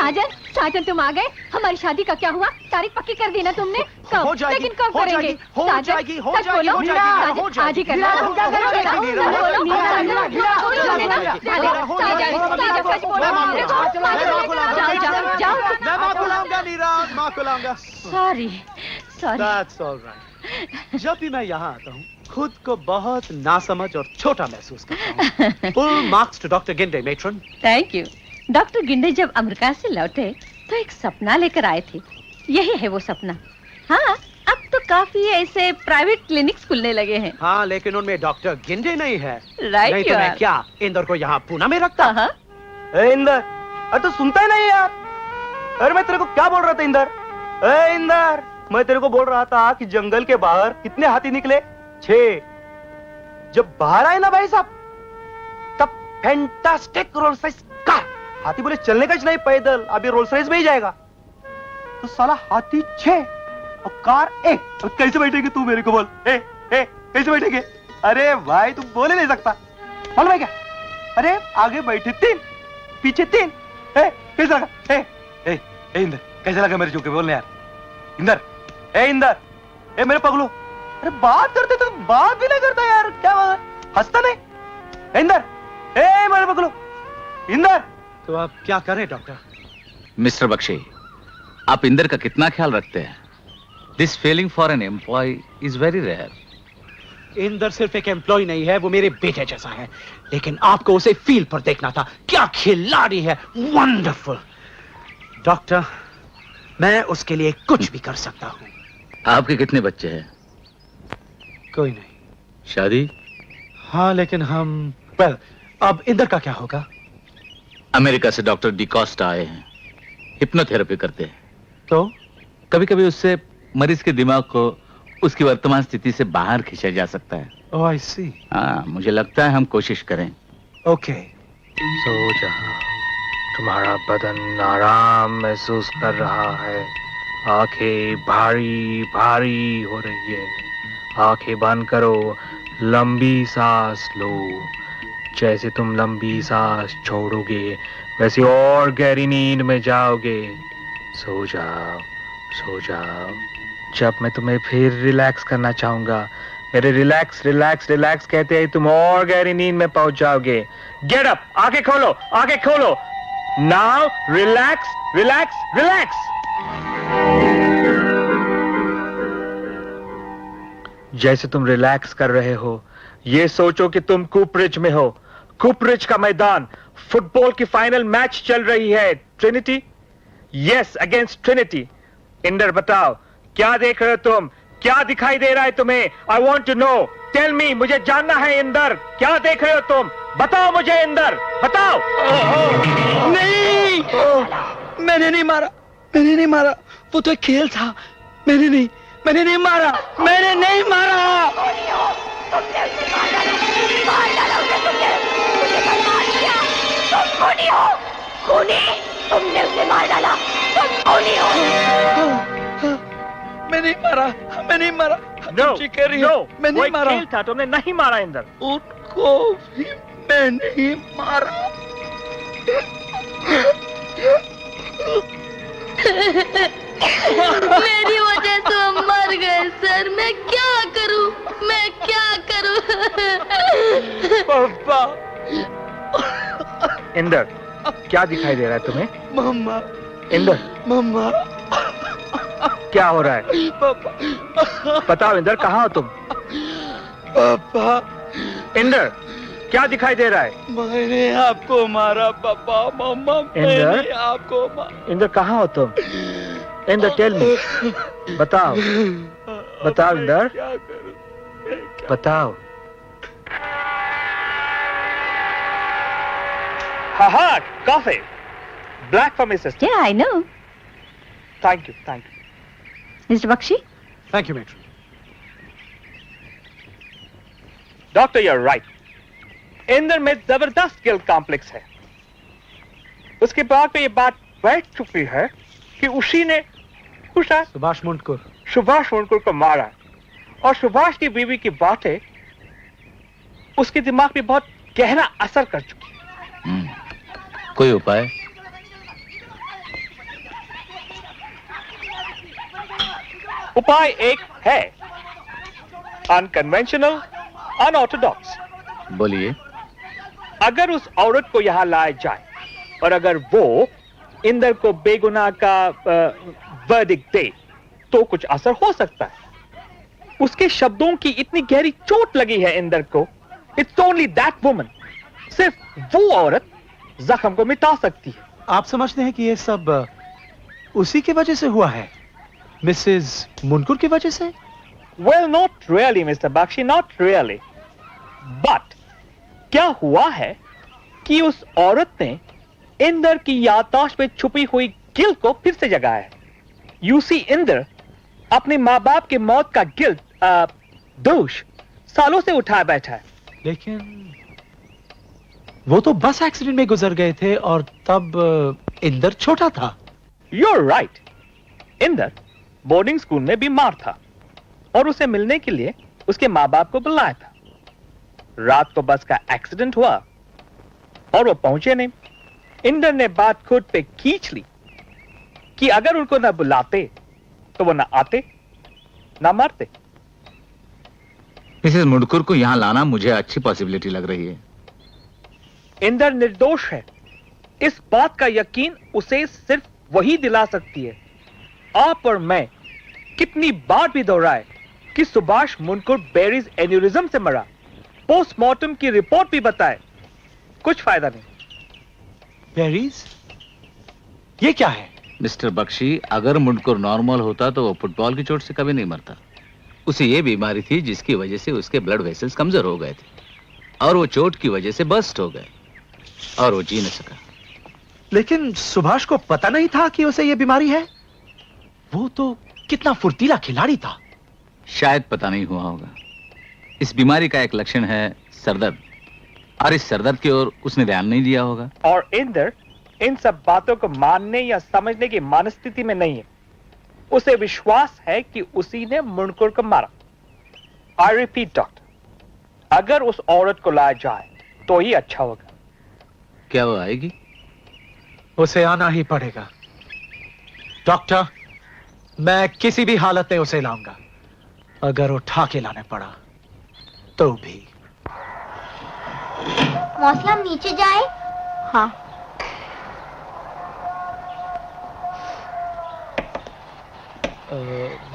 साजन, साजन तुम आ गए। हमारी शादी का क्या हुआ? तारीख पक्की कर दी ना तुमने? कब? लेकिन कब करेंगे? साजन, सच बोलो। आज ही करना। Sorry sorry. That's all right. जब भी मैं यहाँ आता हूँ खुद को बहुत नासमझ और छोटा महसूस करता हूँ। Full marks to Dr. Ginde, matron. Thank you. Doctor Ginde जब अमेरिका से लौटे तो एक सपना लेकर आए थे। यही है वो सपना। हाँ, अब तो काफी ऐसे प्राइवेट क्लिनिक्स खुलने लगे हैं। हाँ, लेकिन उनमें डॉक्टर गिंडे नहीं है। राइट। नहीं तो मैं क्या इंदर को यहाँ पूना में रखता? इंदर, अरे तू सुनता ही नहीं यार। अरे मैं तेरे को क्या बोल रहा था इंदर? इंदर, मैं तेरे को बोल रहा था कि जंगल के बाहर कितने हाथी निकले? 6। जब बाहर आए ना भाई साहब, तब फैंटास्टिक रोल्स रॉयस कार। हाथी बोले चलने का नहीं, पैदल, अभी रोल्स रॉयस में ही जाएगा। तो साला हाथी 6 और कार 1। अब कैसे बैठेगी तू मेरे को बोल? कैसे बैठेंगे? अरे भाई तू बोल ही नहीं सकता। बोल भाई क्या? अरे आगे बैठे 3, पीछे 3। कैसा लगा? इंदर, कैसा लगा मेरे झुके? बोलने यार इंदर। इंदर, मेरे पगलू, अरे बात करते तो बात भी नहीं करता यार। क्या हंसता नहीं? इंदर, मेरे पगलू, इंदर। तो आप क्या करें डॉक्टर? मिस्टर बख्शी, आप इंदर का कितना ख्याल रखते हैं? This feeling for an employee is very rare. Inder सिर्फ एक एम्प्लॉय नहीं है, वो मेरे बेटे जैसा है। लेकिन आपको उसे फील्ड पर देखना था। क्या खिलाड़ी है, वंडरफुल। डॉक्टर, मैं उसके लिए कुछ भी कर सकता हूँ। आपके कितने बच्चे हैं? कोई नहीं। शादी? हाँ, लेकिन अब इंदर का क्या होगा? अमेरिका से डॉक्टर डिकॉस्टा आए हैं, हिप्नोथेरेपी करते हैं। तो कभी कभी उससे मरीज के दिमाग को उसकी वर्तमान स्थिति से बाहर खींचा जा सकता है। ओह, आई सी। हाँ, मुझे लगता है हम कोशिश करें। ओके। सो जा, तुम्हारा बदन आराम महसूस कर रहा है। आंखें भारी भारी हो रही है। आंखें बंद करो, लंबी सांस लो। जैसे तुम लंबी सांस छोड़ोगे वैसे और गहरी नींद में जाओगे। सो जाओ, सो जाओ। जब मैं तुम्हें फिर रिलैक्स करना चाहूंगा, मेरे रिलैक्स रिलैक्स रिलैक्स कहते ही तुम और गहरी नींद में पहुंच जाओगे। गेट अप, आंखें खोलो, आंखें खोलो। Now relax relax relax. जैसे तुम रिलैक्स कर रहे हो, ये सोचो कि तुम कूपरिज में हो। कूपरिज का मैदान, फुटबॉल की फाइनल मैच चल रही है। Trinity, yes, against Trinity. Inder, बताओ क्या देख रहे हो तुम? क्या दिखाई दे रहा है तुम्हें? I want to know, tell me, मुझे जानना है इंदर, क्या देख रहे हो तुम? बताओ मुझे इंदर, बताओ। नहीं, मैंने नहीं मारा, मैंने नहीं मारा। वो तो एक खेल था। मैंने नहीं मारा, मैंने नहीं मारा। तुमने उसे मार डाला। तुम खूनी हो। मैं नहीं मारा, मैं नहीं मारा। नो, मैं नहीं मारा। खेल था, तुमने नहीं मारा इंदर। उनको भी मैं नहीं मारा। मेरी वजह से हम मर गए सर। मैं क्या करूं, मैं क्या करूं? पापा। इंदर, क्या दिखाई दे रहा है तुम्हें? मम्मा। इंदर, मम्मा। क्या हो रहा है? पापा। बताओ इंदर, कहाँ हो तुम? पापा। इंदर, क्या दिखाई दे रहा है? मैंने आपको मारा पापा। मम्मा, मैंने आपको मारा। इंदर, कहाँ हो तुम? इंदर, टेल मी, बताओ, बताओ इंदर, बताओ। हाँ, coffee, black for me sister. Yeah, I know. Thank you, thank you. Mister Bakshi. Thank you matron. Doctor, you are right. Inder में जबरदस्त गिल्ट कॉम्प्लेक्स है। उसके बाद में ये बात बैठ चुकी है कि उसी ने सुभाष मुंडकुर को मारा, और सुभाष की बीवी की बातें उसके दिमाग में बहुत गहरा असर कर चुकी है। कोई उपाय? उपाय एक है, अनकन्वेंशनल, अनऑर्थोडॉक्स। बोलिए। अगर उस औरत को यहां लाया जाए और अगर वो इंदर को बेगुनाह का वर्डिक्ट दे तो कुछ असर हो सकता है। उसके शब्दों की इतनी गहरी चोट लगी है इंदर को। इट्स ओनली दैट वुमन, सिर्फ वो औरत जख्म को मिटा सकती है। आप समझते हैं कि ये सब उसी की वजह से हुआ है, मिसेस मुनकुर की वजह से? Well, not really, Mr. Bakshi, not really. But क्या हुआ है कि उस औरत ने इंदर की याददाश्त में छुपी हुई गिल्ट को फिर से जगाया है। You see, इंदर अपने माँ बाप की मौत का गिल्ट, दोष सालों से उठाए बैठा है। लेकिन वो तो बस एक्सीडेंट में गुजर गए थे और तब इंदर छोटा था। You're right. Inder boarding school में बीमार था और उसे मिलने के लिए उसके माँ बाप को बुलाया था। रात को बस का एक्सीडेंट हुआ और वो पहुंचे नहीं। इंदर ने बात खुद पे खींच ली कि अगर उनको ना बुलाते तो वो ना आते ना मरते। मिसेस मुनकुर को यहाँ लाना मुझे अच्छी पॉसिबिलिटी लग रही है। इंदर निर्दोष है, इस बात का यकीन उसे सिर्फ वही दिला सकती है। आप और मैं कितनी बार भी दोहराए कि सुभाष मुनकुर बेरीज एन्यूरिज्म से मरा, पोस्टमार्टम की रिपोर्ट भी बताए, कुछ फायदा नहीं। बेरीज? ये क्या है? मिस्टर बख्शी, अगर मुनकुर नॉर्मल होता तो वो फुटबॉल की चोट से कभी नहीं मरता। उसे ये बीमारी थी जिसकी वजह से उसके ब्लड वेसल्स कमजोर हो गए थे और वो चोट की वजह से बस्ट हो गए और वो जी न सका। लेकिन सुभाष को पता नहीं था कि उसे ये बीमारी है। वो तो कितना फुर्तीला खिलाड़ी था। शायद पता नहीं हुआ होगा। इस बीमारी का एक लक्षण है सरदर्द, और इस सरदर्द की ओर उसने ध्यान नहीं दिया होगा। और इंदर इन सब बातों को मानने या समझने की मनस्थिति में नहीं है। उसे विश्वास है कि उसी ने मुनकुर को मारा। आई रिपीट डॉक्टर, अगर उस औरत को लाया जाए तो ही अच्छा होगा। क्या वो आएगी? उसे आना ही पड़ेगा। डॉक्टर, मैं किसी भी हालत में उसे लाऊंगा, अगर उठा के लाने पड़ा तो भी। मौसम नीचे जाए? हाँ।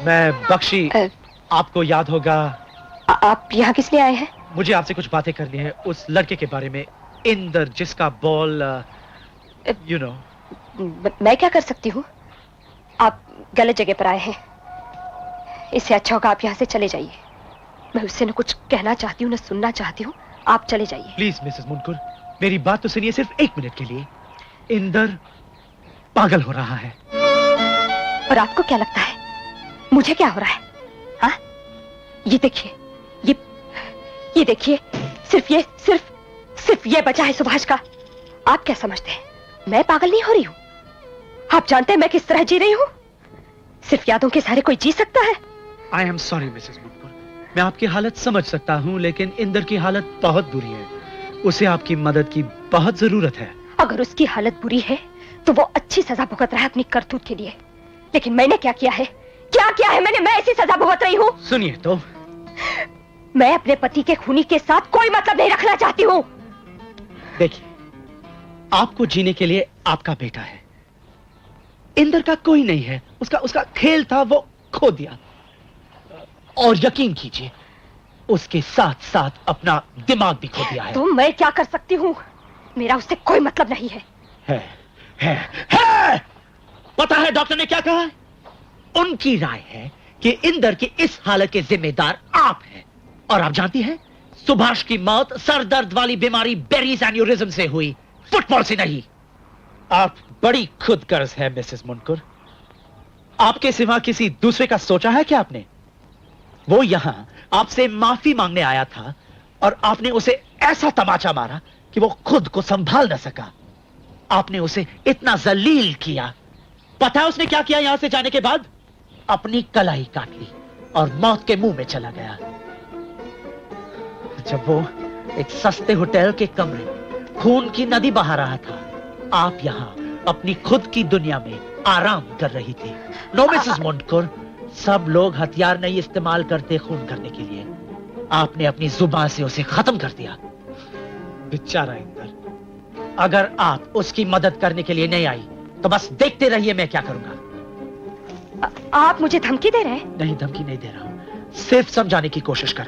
मैं बख्शी, आपको याद होगा। आप यहाँ किस लिए आए हैं? मुझे आपसे कुछ बातें करनी है उस लड़के के बारे में, इंदर, जिसका बॉल यू नो। मैं क्या कर सकती हूँ? आप गलत जगह पर आए हैं। इससे अच्छा होगा आप यहाँ से चले जाइए। मैं उससे न कुछ कहना चाहती हूँ न सुनना चाहती हूँ। आप चले जाइए। प्लीज मिसेस मुनकुर, मेरी बात तो सुनिए सिर्फ 1 मिनट के लिए। इंदर पागल हो रहा है। और आपको क्या लगता है मुझे क्या हो रहा है? हाँ? ये देखिए, ये देखिए, सिर्फ ये बचा है सुभाष का। आप क्या समझते हैं मैं पागल नहीं हो रही हूँ? आप जानते हैं मैं किस तरह जी रही हूँ? सिर्फ यादों के सहारे कोई जी सकता है? आई एम सॉरी मिसेस मुनकुर, मैं आपकी हालत समझ सकता हूँ, लेकिन इंदर की हालत बहुत बुरी है। उसे आपकी मदद की बहुत जरूरत है। अगर उसकी हालत बुरी है तो वो अच्छी सजा भुगत रहा है अपनी करतूत के लिए। लेकिन मैंने क्या किया है? क्या किया है मैंने? मैं ऐसी सजा भुगत रही हूँ? सुनिए तो, मैं अपने पति के खूनी के साथ कोई मतलब नहीं रखना चाहती हूँ। देखिए, आपको जीने के लिए आपका बेटा है, इंदर का कोई नहीं है। उसका खेल था, वो खो दिया। और यकीन कीजिए उसके साथ साथ अपना दिमाग भी खो दिया है। तो मैं क्या कर सकती हूँ? मेरा उससे कोई मतलब नहीं है। है। पता है डॉक्टर ने क्या कहा? उनकी राय है कि इंदर की इस हालत के जिम्मेदार आप हैं। और आप जानती हैं, सुभाष की मौत सरदर्द वाली बीमारी बेरीज एन्यूरिज्म से हुई, फुटबॉल से नहीं। आप बड़ी खुदगर्ज है मिसेस मुनकुर। आपके सिवा किसी दूसरे का सोचा है क्या आपने? वो यहां आपसे माफी मांगने आया था और आपने उसे ऐसा तमाचा मारा कि वो खुद को संभाल न सका। आपने उसे इतना जलील किया। पता है उसने क्या किया? यहां से जाने के बाद अपनी कलाई काट ली और मौत के मुंह में चला गया। जब वो एक सस्ते होटल के कमरे खून की नदी बहा रहा था, आप यहां अपनी खुद की दुनिया में आराम कर रही थी। नो मिसेस मुनकुर, सब लोग हथियार नहीं इस्तेमाल करते खून करने के लिए। आपने अपनी जुबान से उसे खत्म कर दिया। बेचारा इंदर, अगर आप उसकी मदद करने के लिए नहीं आई तो बस देखते रहिए मैं क्या करूंगा। आप मुझे धमकी दे रहे हैं? नहीं, धमकी नहीं दे रहा हूं, सिर्फ समझाने की कोशिश कर